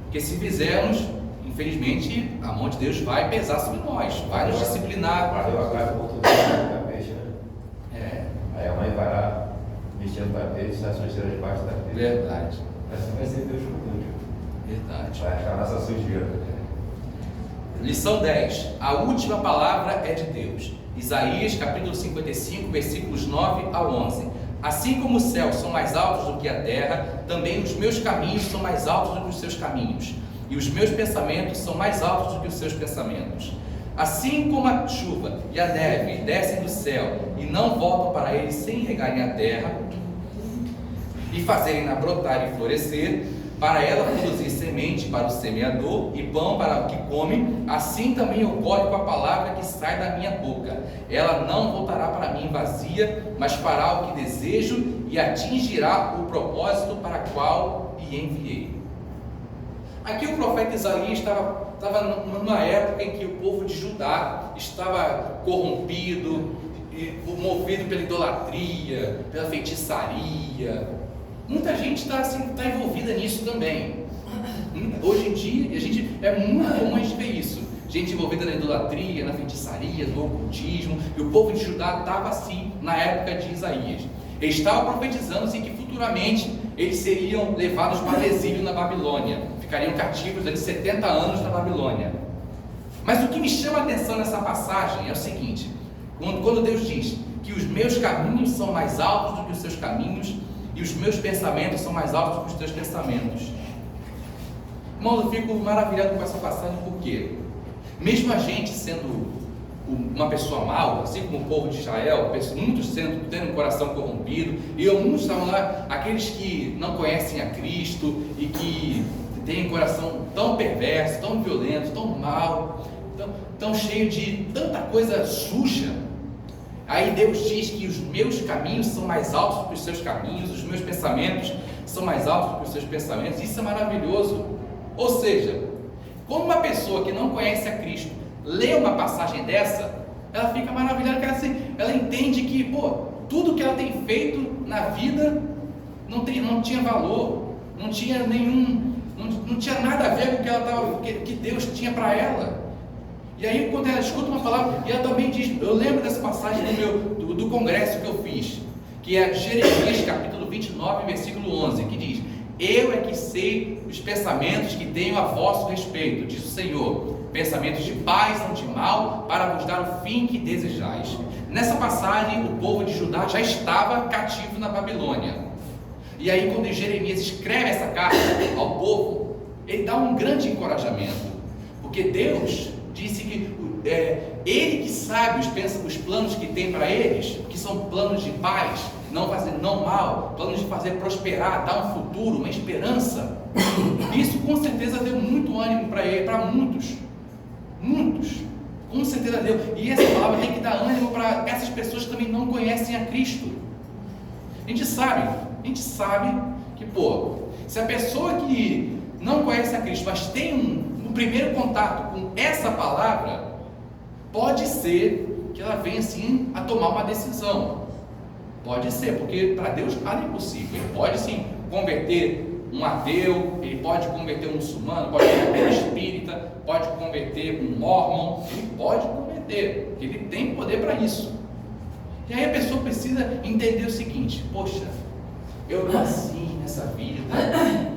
porque se fizermos, infelizmente a mão de Deus vai pesar sobre nós, vai nos disciplinar. Valeu a casa com tudo na cabeça, né? Aí a mãe vai lá mexendo o tapete, sai a sujeira debaixo do tapete. Verdade. Assim vai ser Deus conosco. Verdade. Vai achar a nossa sujeira. Lição 10. A última palavra é de Deus. Isaías capítulo 55, versículos 9 a 11. Assim como os céus são mais altos do que a terra, também os meus caminhos são mais altos do que os seus caminhos, e os meus pensamentos são mais altos do que os seus pensamentos. Assim como a chuva e a neve descem do céu e não voltam para ele sem regarem a terra e fazerem-na brotar e florescer, para ela produzir semente para o semeador e pão para o que come, assim também ocorre com a palavra que sai da minha boca. Ela não voltará para mim vazia, mas fará o que desejo e atingirá o propósito para qual lhe enviei. Aqui o profeta Isaías estava numa época em que o povo de Judá estava corrompido, movido pela idolatria, pela feitiçaria. Muita gente está envolvida nisso também. Hoje em dia, é muito comum a gente ver isso. Gente envolvida na idolatria, na feitiçaria, no ocultismo. E o povo de Judá estava assim na época de Isaías. Eles estavam profetizando assim, que futuramente eles seriam levados para o exílio na Babilônia. Ficariam cativos durante 70 anos na Babilônia. Mas o que me chama a atenção nessa passagem é o seguinte: quando Deus diz que os meus caminhos são mais altos do que os seus caminhos, e os meus pensamentos são mais altos do que os teus pensamentos. Irmãos, eu fico maravilhado com essa passagem, porque mesmo a gente sendo uma pessoa mal, assim como o povo de Israel, muitos tendo um coração corrompido, e muitos estavam lá, aqueles que não conhecem a Cristo e que têm um coração tão perverso, tão violento, tão mau, tão cheio de tanta coisa suja. Aí Deus diz que os meus caminhos são mais altos do que os seus caminhos, os meus pensamentos são mais altos do que os seus pensamentos. Isso é maravilhoso. Ou seja, quando uma pessoa que não conhece a Cristo lê uma passagem dessa, ela fica maravilhada, porque ela entende que, tudo que ela tem feito na vida não tinha valor, não tinha nada a ver com que Deus tinha para ela. E aí, quando ela escuta uma palavra, e ela também diz, eu lembro dessa passagem do congresso que eu fiz, que é Jeremias capítulo 29, versículo 11, que diz: eu é que sei os pensamentos que tenho a vosso respeito, diz o Senhor, pensamentos de paz, não de mal, para vos dar o fim que desejais. Nessa passagem, o povo de Judá já estava cativo na Babilônia. E aí, quando Jeremias escreve essa carta ao povo, ele dá um grande encorajamento, porque Deus disse que Ele que sabe os planos que tem para eles, que são planos de paz, não mal, planos de fazer prosperar, dar um futuro, uma esperança. Isso com certeza deu muito ânimo para muitos, com certeza deu. E essa palavra tem que dar ânimo para essas pessoas que também não conhecem a Cristo. A gente sabe que, se a pessoa que não conhece a Cristo, mas tem um primeiro contato com essa palavra, pode ser que ela venha sim a tomar uma decisão. Pode ser, porque para Deus nada é impossível. Ele pode sim converter um ateu, ele pode converter um muçulmano, pode converter um espírita, pode converter um mormon, ele pode converter, porque ele tem poder para isso. E aí a pessoa precisa entender o seguinte: poxa, eu estou assim nessa vida,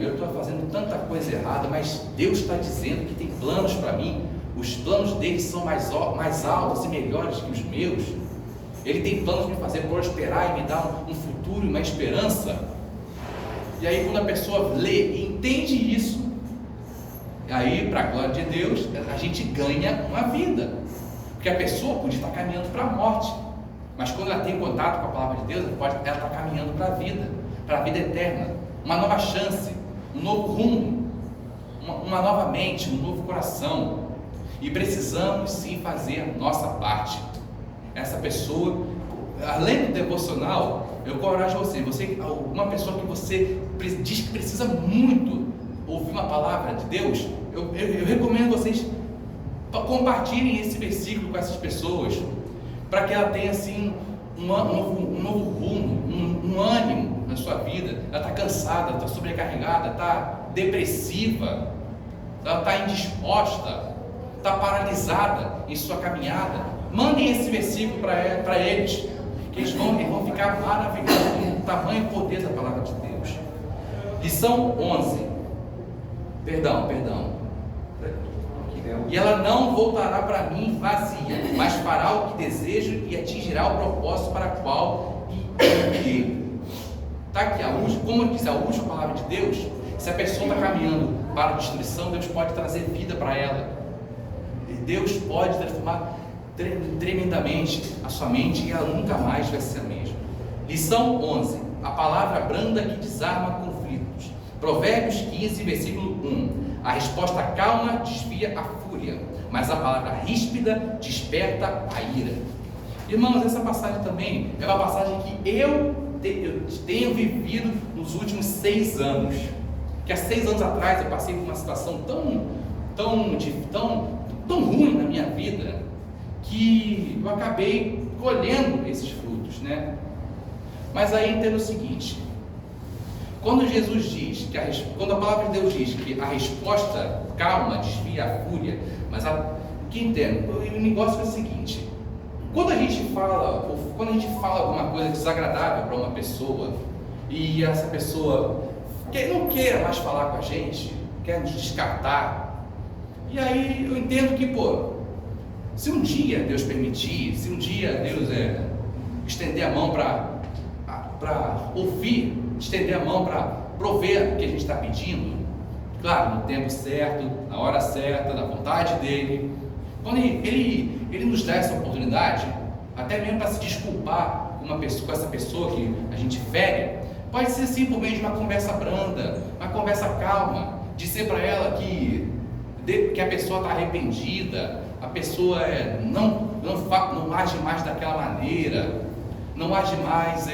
eu estou fazendo tanta coisa errada, mas Deus está dizendo que tem planos para mim, os planos dele são mais altos e melhores que os meus. Ele tem planos de me fazer prosperar e me dar um futuro e uma esperança. E aí, quando a pessoa lê e entende isso, aí, para a glória de Deus, a gente ganha uma vida, porque a pessoa podia estar caminhando para a morte, mas quando ela tem contato com a palavra de Deus, ela está caminhando para a vida eterna, uma nova chance, um novo rumo, uma nova mente, um novo coração. E precisamos sim fazer a nossa parte. Essa pessoa, além do devocional, eu encorajo você, uma pessoa que você diz que precisa muito ouvir uma palavra de Deus, eu recomendo vocês compartilhem esse versículo com essas pessoas, para que ela tenha assim um novo rumo, um ânimo na sua vida. Ela está cansada, está sobrecarregada, está depressiva, ela está indisposta, está paralisada em sua caminhada. Mandem esse versículo para eles, que eles vão ficar maravilhados com o tamanho e poder da palavra de Deus. Lição 11. Perdão. E ela não voltará para mim vazia, mas fará o que desejo e atingirá o propósito para o qual enviei. Está aqui, como eu disse, a última palavra de Deus. Se a pessoa está caminhando para a destruição, Deus pode trazer vida para ela. E Deus pode transformar tremendamente a sua mente, e ela nunca mais vai ser a mesma. Lição 11. A palavra branda que desarma conflitos. Provérbios 15, versículo 1. A resposta calma desvia a fúria, mas a palavra ríspida desperta a ira. Irmãos, essa passagem também é uma passagem que eu tenho vivido nos últimos 6 anos. Que há 6 anos atrás eu passei por uma situação tão ruim na minha vida, que eu acabei colhendo esses frutos, né? Mas aí entendo o seguinte: quando Jesus diz quando a palavra de Deus diz que a resposta calma desvia a fúria, mas o que entendo, o negócio é o seguinte: quando a gente fala alguma coisa desagradável para uma pessoa, e essa pessoa não queira mais falar com a gente, quer nos descartar, e aí eu entendo que, se um dia Deus permitir, se um dia Deus estender a mão para ouvir, estender a mão para prover o que a gente está pedindo, claro, no tempo certo, na hora certa, na vontade dele, quando ele nos dá essa oportunidade, até mesmo para se desculpar com essa pessoa que a gente fere, pode ser assim por meio de uma conversa branda, uma conversa calma, dizer para ela que a pessoa está arrependida, a pessoa não age mais daquela maneira, não age mais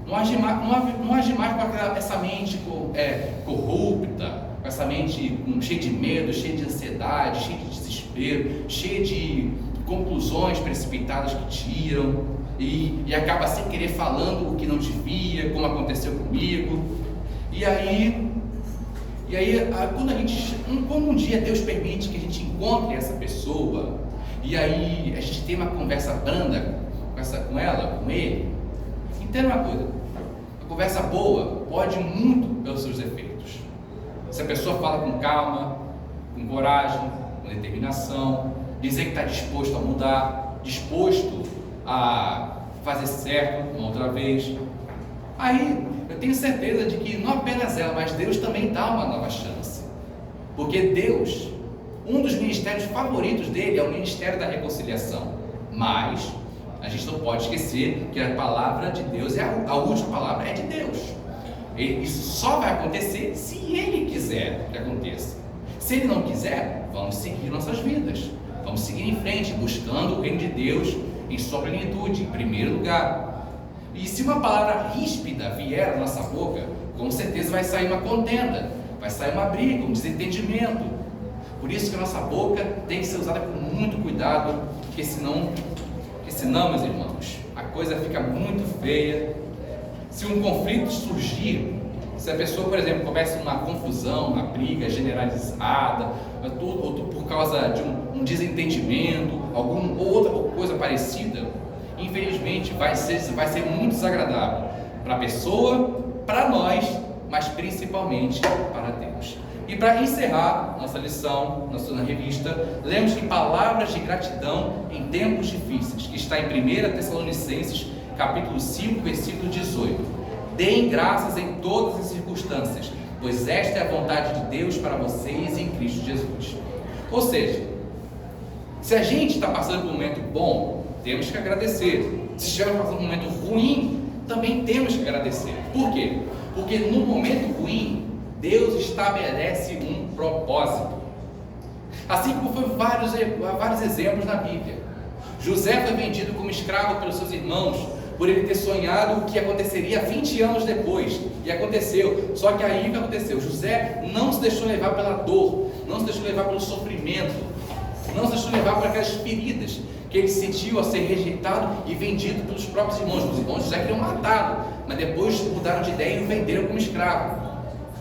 não age mais com essa mente corrupta, com essa mente cheia de medo, cheia de ansiedade, cheia de desespero, cheia de conclusões precipitadas que tiram e acaba sem querer falando o que não devia, como aconteceu comigo. E aí quando um dia Deus permite que a gente encontre essa pessoa, e aí a gente tem uma conversa branda com ela, com ele, entenda uma coisa: a conversa boa pode muito pelos seus efeitos. Se a pessoa fala com calma, com coragem, com determinação, dizer que está disposto a mudar, disposto a fazer certo uma outra vez, aí eu tenho certeza de que não apenas ela, mas Deus também dá uma nova chance. Porque Deus, um dos ministérios favoritos dele é o ministério da reconciliação. Mas a gente não pode esquecer que a palavra de Deus a última palavra é de Deus. Isso só vai acontecer se Ele quiser que aconteça. Se Ele não quiser, vamos seguir nossas vidas, vamos seguir em frente, buscando o reino de Deus em sua plenitude, em primeiro lugar. E se uma palavra ríspida vier à nossa boca, com certeza vai sair uma contenda, vai sair uma briga, um desentendimento. Por isso que a nossa boca tem que ser usada com muito cuidado, porque senão, meus irmãos, a coisa fica muito feia. Se um conflito surgir, se a pessoa, por exemplo, começa uma confusão, uma briga generalizada, ou por causa de um desentendimento, alguma outra coisa parecida, infelizmente vai ser muito desagradável para a pessoa, para nós, mas principalmente para Deus. E para encerrar nossa lição, nossa revista, lemos que palavras de gratidão em tempos difíceis, que está em 1 Tessalonicenses, capítulo 5, versículo 18. Deem graças em todas as circunstâncias, pois esta é a vontade de Deus para vocês em Cristo Jesus. Ou seja, se a gente está passando por um momento bom, temos que agradecer. Se estivermos passando por um momento ruim, também temos que agradecer. Por quê? Porque no momento ruim, Deus estabelece um propósito. Assim como foi vários exemplos na Bíblia. José foi vendido como escravo pelos seus irmãos, por ele ter sonhado o que aconteceria 20 anos depois. E aconteceu. Só que aí o que aconteceu? José não se deixou levar pela dor, não se deixou levar pelo sofrimento, não se deixou levar por aquelas feridas que ele sentiu ao ser rejeitado e vendido pelos próprios irmãos. Os irmãos de José queriam matá-lo, mas depois mudaram de ideia e o venderam como escravo.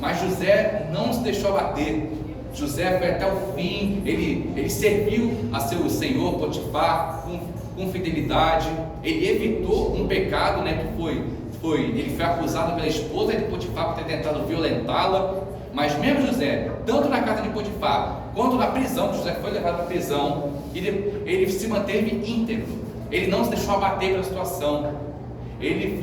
Mas José não se deixou abater. José foi até o fim. Ele serviu a seu senhor Potifar com fidelidade. Ele evitou um pecado, que ele foi acusado pela esposa de Potifar por ter tentado violentá-la. Mas mesmo José, tanto na casa de Potifar quanto na prisão, José foi levado para a prisão, ele se manteve íntegro. Ele não se deixou abater pela situação. Ele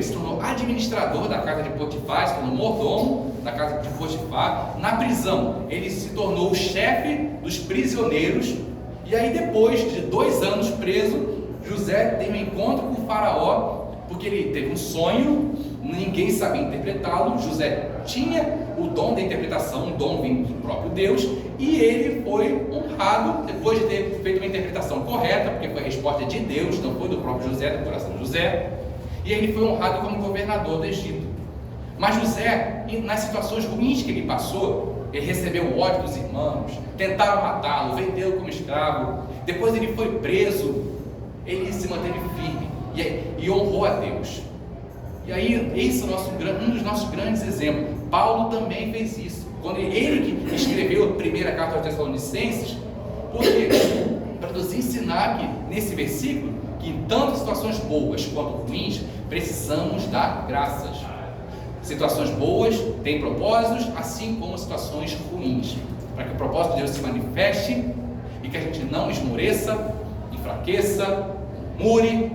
se tornou administrador da casa de Potifar, se tornou mordomo da casa de Potifar. Na prisão, ele se tornou o chefe dos prisioneiros. E aí, depois de 2 anos preso, José tem um encontro com o faraó, porque ele teve um sonho, ninguém sabia interpretá-lo. José tinha o dom da interpretação, um dom vindo do próprio Deus, e ele foi honrado depois de ter feito uma interpretação correta, porque foi a resposta de Deus, não foi do próprio José, do coração de José, e ele foi honrado como governador do Egito. Mas José, nas situações ruins que ele passou, ele recebeu o ódio dos irmãos, tentaram matá-lo, vendê-lo como escravo, depois ele foi preso, ele se manteve firme e honrou a Deus. E aí, esse é um dos nossos grandes exemplos. Paulo também fez isso. Quando ele que escreveu a primeira carta aos Tessalonicenses, porque para nos ensinar que nesse versículo, que em tanto situações boas quanto ruins, precisamos dar graças. Situações boas têm propósitos, assim como situações ruins, para que o propósito de Deus se manifeste e que a gente não esmoreça, enfraqueça, mure,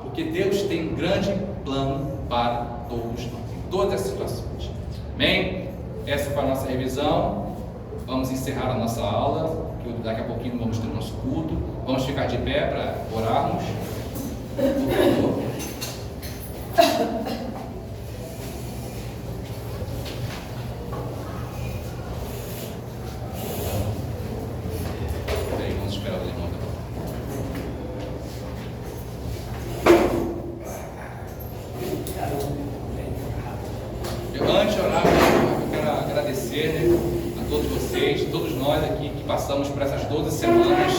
porque Deus tem um grande plano para todos nós, em todas as situações. Amém? Essa foi a nossa revisão. Vamos encerrar a nossa aula, que daqui a pouquinho vamos ter o nosso culto. Vamos ficar de pé para orarmos. Por favor. Vamos esperar o irmão. Antes de orar, eu quero agradecer agradecer, né, a todos vocês, todos nós aqui que passamos por essas 12 semanas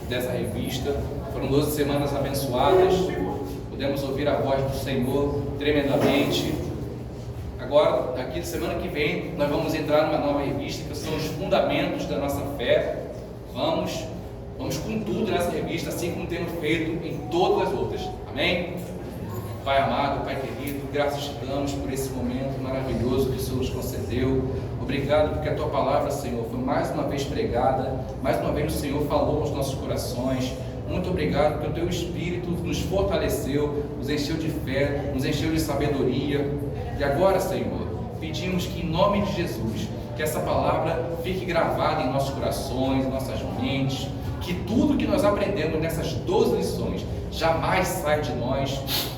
dessa revista. Foram 12 semanas abençoadas, pudemos ouvir a voz do Senhor tremendamente. Agora, daqui semana que vem, nós vamos entrar numa nova revista, que são os fundamentos da nossa fé. Vamos com tudo nessa revista, assim como temos feito em todas as outras. Amém? Pai amado, Pai querido, graças te damos por esse momento maravilhoso que o Senhor nos concedeu. Obrigado porque a Tua palavra, Senhor, foi mais uma vez pregada, mais uma vez o Senhor falou aos nossos corações. Muito obrigado porque o Teu Espírito nos fortaleceu, nos encheu de fé, nos encheu de sabedoria. E agora, Senhor, pedimos que em nome de Jesus, que essa palavra fique gravada em nossos corações, em nossas mentes, que tudo que nós aprendemos nessas 12 lições jamais saia de nós,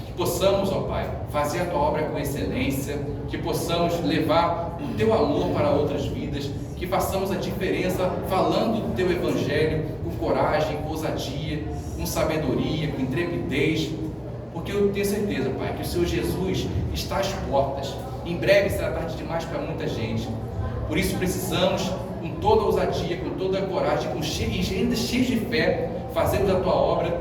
que possamos, ó Pai, fazer a Tua obra com excelência, que possamos levar o Teu amor para outras vidas, que façamos a diferença falando do Teu Evangelho com coragem, com ousadia, com sabedoria, com intrepidez, porque eu tenho certeza, Pai, que o Senhor Jesus está às portas. Em breve será tarde demais para muita gente. Por isso precisamos, com toda a ousadia, com toda a coragem, ainda cheios de fé, fazermos a Tua obra,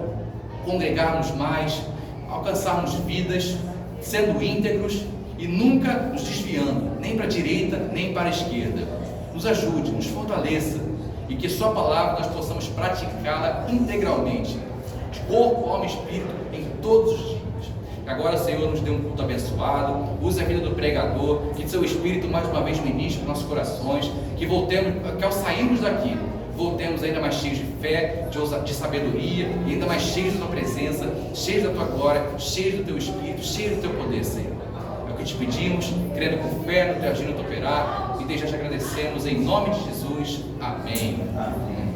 congregarmos mais, alcançarmos vidas, sendo íntegros e nunca nos desviando, nem para a direita, nem para a esquerda. Nos ajude, nos fortaleça, e que Sua palavra nós possamos praticá-la integralmente, de corpo, alma e espírito, em todos os dias. Agora, Senhor, nos dê um culto abençoado, use a vida do pregador, que Seu Espírito mais uma vez ministre nossos corações, que voltemos, que ao sairmos daqui, voltemos ainda mais cheios de fé, de sabedoria, e ainda mais cheios da Tua presença, cheios da Tua glória, cheios do Teu Espírito, cheios do Teu poder, Senhor. É o que te pedimos, crendo com fé no Teu agir, no Teu operar, e desde já te agradecemos em nome de Jesus. Amém. Amém.